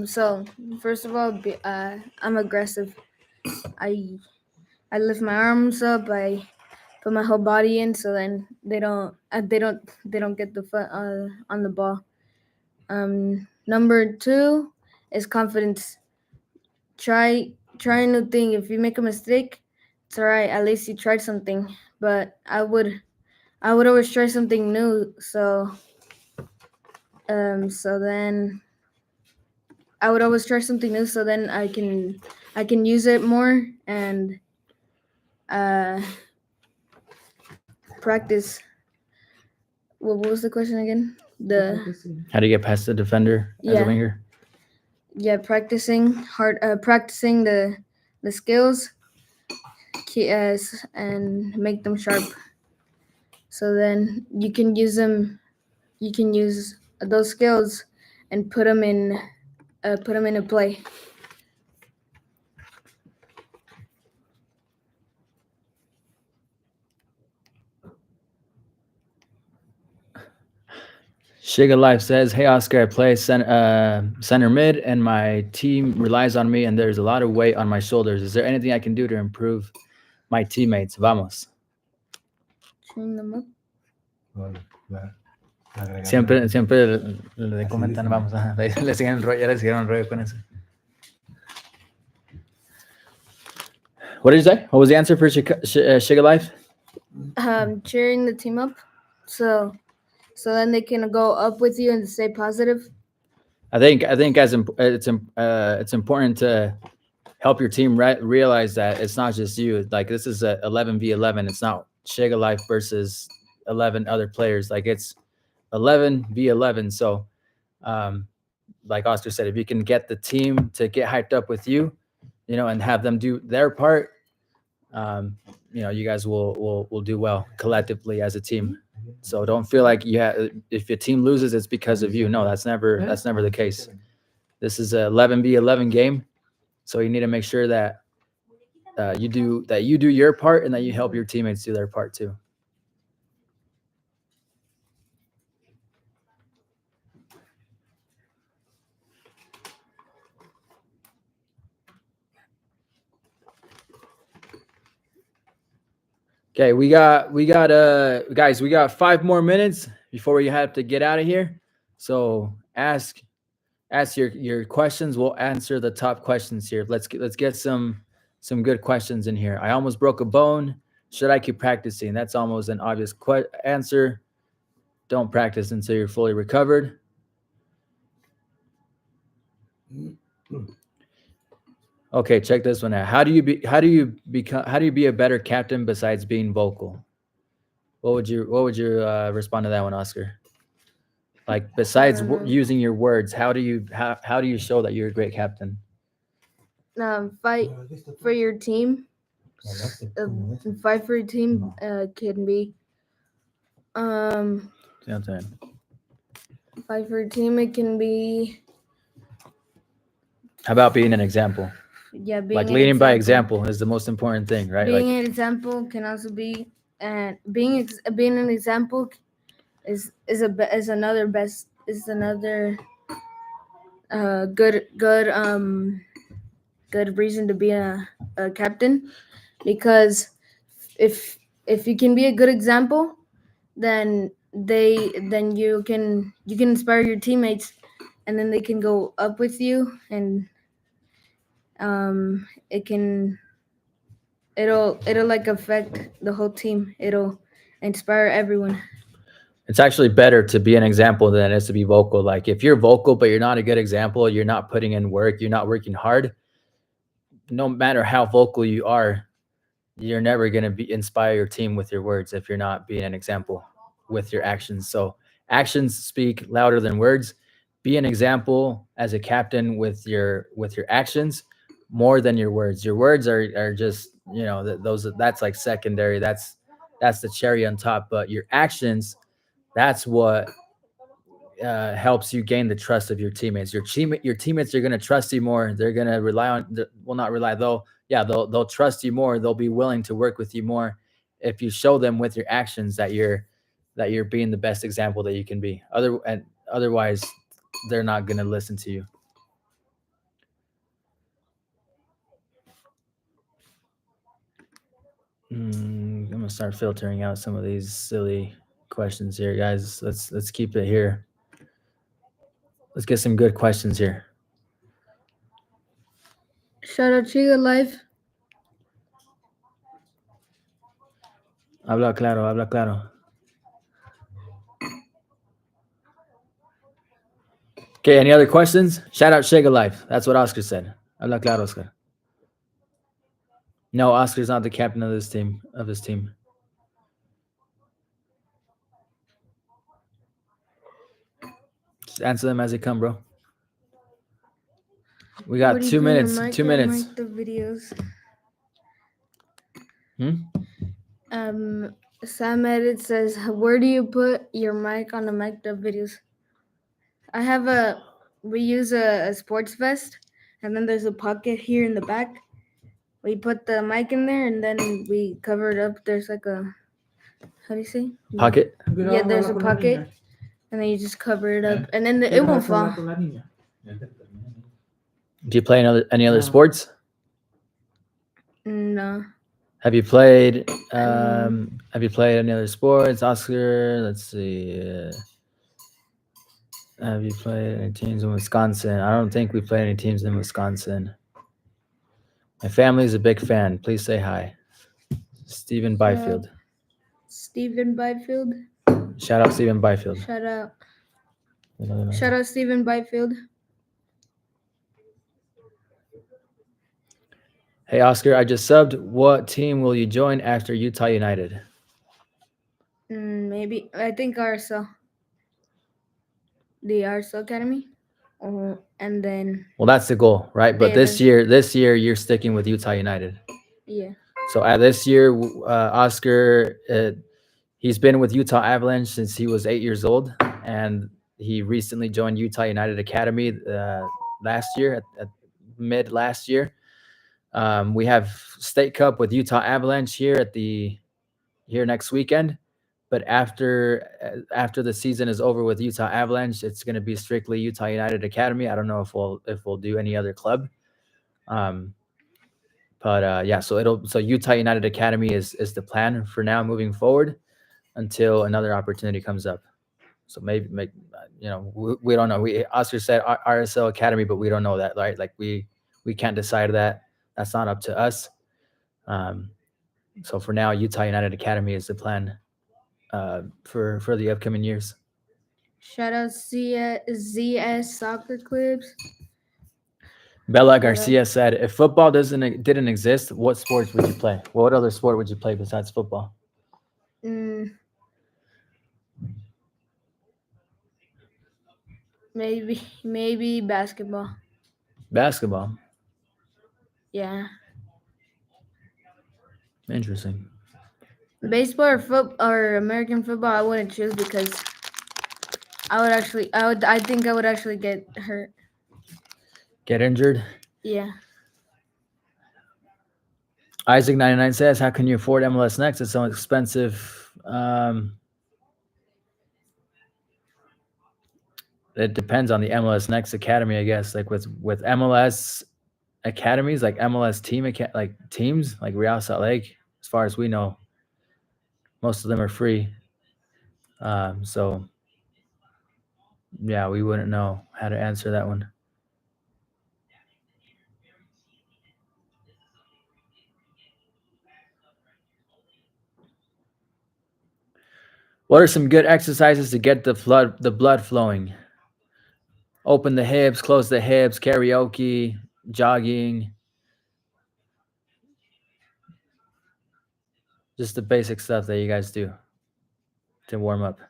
So first of all, I'm aggressive. I lift my arms up. I put my whole body in, so then they don't get the foot on the ball. Number 2 is confidence. Try try a new thing. If you make a mistake, it's alright. At least you tried something. But I would always try something new. So then I would always try something new. So then I can use it more and practice. What was the question again? How do you get past the defender as Yeah. a winger? Yeah, practicing the skills, and make them sharp. So then you can use them. You can use those skills and put them in a play. Shiga Life says, "Hey Oscar, I play center mid, and my team relies on me, and there's a lot of weight on my shoulders. Is there anything I can do to improve my teammates? Vamos." Train them up. Bueno, agregar Siempre, una- siempre le Así comentan, dicen. vamos, ajá, le siguen el rollo, ya le siguieron el rollo con eso. What did you say? What was the answer for Shiga Life? Cheering the team up, so then they can go up with you and stay positive. I think it's important to help your team realize that it's not just you. Like this is a 11v11. It's not Shiga Life versus 11 other players. Like it's 11v11. So, like Oscar said, if you can get the team to get hyped up with you, and have them do their part, you guys will do well collectively as a team. So don't feel like if your team loses, it's because of you. No, that's never the case. This is a 11v11 game, so you need to make sure that you do your part and that you help your teammates do their part too. Okay, we got guys, we got 5 more minutes before we have to get out of here. So ask your questions. We'll answer the top questions here. Let's get some good questions in here. I almost broke a bone. Should I keep practicing? That's almost an obvious answer. Don't practice until you're fully recovered. Okay, check this one out. How do you be a better captain besides being vocal? What would you respond to that one, Oscar? Like besides using your words, how do you show that you're a great captain? Fight for your team. Fight for your team can be fight for your team. It can be. How about being an example? Yeah, being like an leading by example. example is the most important thing, right? Being Like an example can also be, and being an example is another good reason to be a captain, because if you can be a good example, then you can inspire your teammates, and then they can go up with you, and it'll like affect the whole team. It'll inspire everyone. it's actually better to be an example than it is to be vocal. Like if you're vocal but you're not a good example, you're not putting in work, you're not working hard, no matter how vocal you are, you're never going to inspire your team with your words if you're not being an example with your actions. So actions speak louder than words. Be an example as a captain with your actions more than your words. Your words are just, that's like secondary. That's the cherry on top. But your actions, that's what helps you gain the trust of your teammates. Your teammates are going to trust you more. They're going to rely on, well, not rely, they'll trust you more. They'll be willing to work with you more if you show them with your actions that you're being the best example that you can be. Otherwise, they're not going to listen to you. I'm going to start filtering out some of these silly questions here, guys. Let's keep it here. Let's get some good questions here. Shout out Chiga Life. Habla claro, habla claro. Okay, any other questions? Shout out Shega Life. That's what Oscar said. Habla claro, Oscar. No, Oscar's not the captain of this team. Just answer them as they come, bro. We got Where do you 2 put your minutes. mic 2 on, minutes. Mike, the videos. Hmm? Sam Edit says, where do you put your mic on the mic the videos? We use a sports vest, and then there's a pocket here in the back. We put the mic in there, and then we cover it up. There's like a, how do you say? Pocket. Yeah, there's a pocket, and then you just cover it up, and then it won't fall. Do you play any other sports? No. Have you played any other sports, Oscar? Let's see. Have you played any teams in Wisconsin? I don't think we played any teams in Wisconsin. My family is a big fan. Please say hi. Stephen Byfield. Stephen Byfield. Shout out Stephen Byfield. Shout out Stephen Byfield. Hey Oscar, I just subbed. What team will you join after Utah United? Maybe I think RSL. The RSL Academy. And then. Well, that's the goal, right? But this year you're sticking with Utah United. Yeah. So this year, Oscar, he's been with Utah Avalanche since he was 8 years old, and he recently joined Utah United Academy last year, at mid last year. We have State Cup with Utah Avalanche here next weekend, but after the season is over with Utah Avalanche, it's going to be strictly Utah United Academy. I don't know if we'll do any other club. But yeah, so Utah United Academy is the plan for now moving forward until another opportunity comes up. So maybe we don't know. Oscar said RSL Academy, but we don't know that, right? Like we can't decide that. That's not up to us. So for now, Utah United Academy is the plan for the upcoming years. Shout out ZS Soccer Clips. Bella Garcia said, if football didn't exist, what sports would you play? What other sport would you play besides football? Maybe basketball. Basketball. Yeah. Interesting. Baseball or American football, I wouldn't choose because I think I would actually get hurt. Get injured? Yeah. Isaac99 says, how can you afford MLS Next? It's so expensive. It depends on the MLS Next Academy, I guess. Like with MLS academies, like MLS teams, like Real Salt Lake, as far as we know, most of them are free. So yeah, we wouldn't know how to answer that one. What are some good exercises to get the blood flowing? Open the hips, close the hips, karaoke, jogging. Just the basic stuff that you guys do to warm up.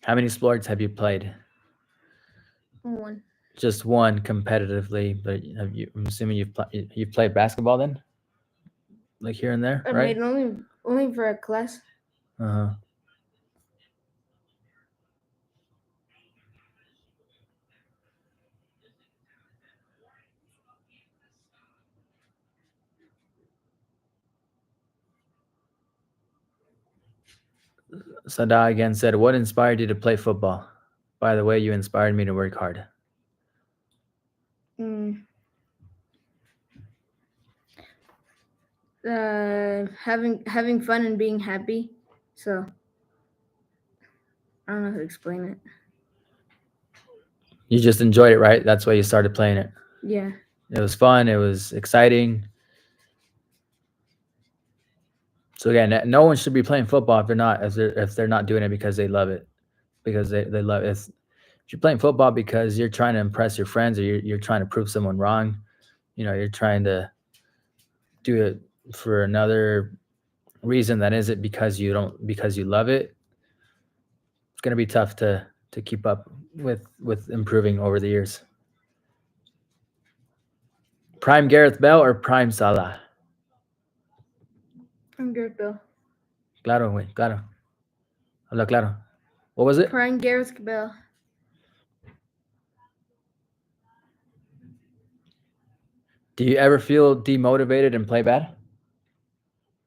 How many sports have you played? One. Just one competitively, but I'm assuming you've played basketball then? Like here and there, right? I mean, only for a class. Uh-huh. Sada again said, what inspired you to play football? By the way, you inspired me to work hard. Having fun and being happy. So I don't know how to explain it. You just enjoyed it, right? That's why you started playing it. Yeah. It was fun. It was exciting. So again, no one should be playing football if they're not doing it because they love it, because they love it. If you're playing football because you're trying to impress your friends, or you're trying to prove someone wrong, you're trying to do it for another reason that isn't because you love it, it's going to be tough to keep up with improving over the years. Prime Gareth Bell or Prime Salah? Prime Gareth Bell. Claro, güey, claro. Habla claro. What was it? Prime Gareth Bell. Do you ever feel demotivated and play bad?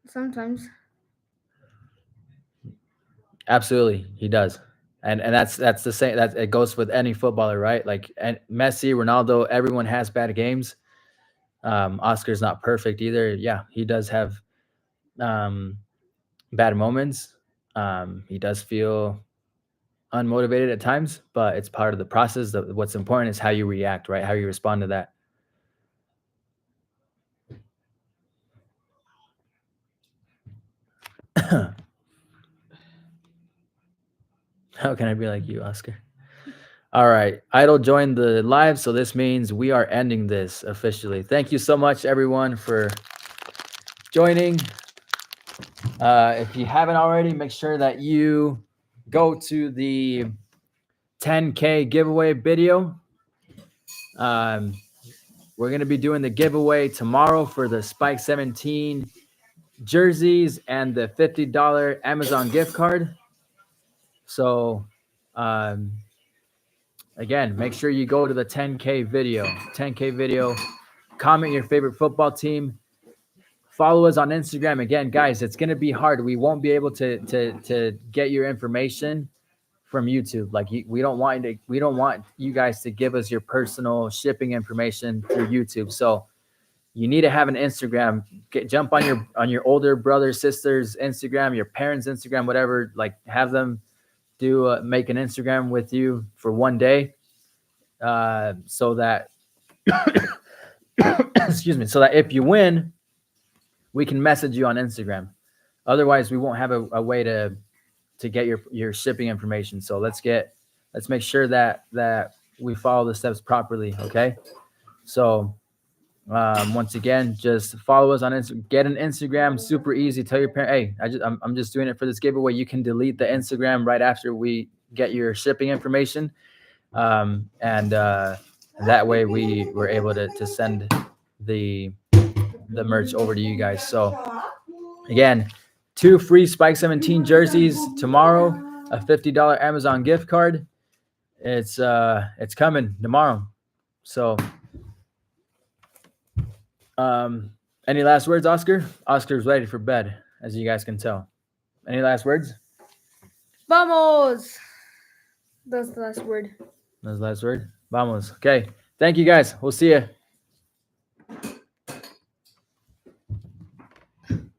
Sometimes. Absolutely, he does. And that's the same. That it goes with any footballer, right? Like, and Messi, Ronaldo, everyone has bad games. Oscar's not perfect either. Yeah, he does have bad moments. He does feel unmotivated at times, but it's part of the process. What's important is how you react, right? How you respond to that. How can I be like you, Oscar? All right. Idol joined the live, so this means we are ending this officially. Thank you so much, everyone, for joining. If you haven't already, make sure that you go to the 10K giveaway video. We're going to be doing the giveaway tomorrow for the Spike 17 jerseys and the $50 Amazon gift card. So, again, make sure you go to the 10K video. 10K video. Comment your favorite football team. Follow us on Instagram. Again, guys, it's going to be hard. We won't be able to get your information from YouTube. Like, we don't want you guys to give us your personal shipping information through YouTube. So you need to have an Instagram. Jump on your older brother, sister's Instagram, your parents' Instagram, whatever. Like, have them make an Instagram with you for one day, so that excuse me, so that if you win, we can message you on Instagram. Otherwise, we won't have a way to get your shipping information. So let's make sure that we follow the steps properly. Okay. So once again, just follow us on Instagram. Get an Instagram, super easy. Tell your parent, hey, I'm just doing it for this giveaway. You can delete the Instagram right after we get your shipping information, and that way we were able to send the merch over to you guys. So again, 2 free Spike 17 jerseys tomorrow, a $50 Amazon gift card. It's coming tomorrow. So any last words, Oscar? Oscar's ready for bed, as you guys can tell. Any last words? Vamos. That's the last word. That's the last word. Vamos. Okay. Thank you, guys. We'll see you.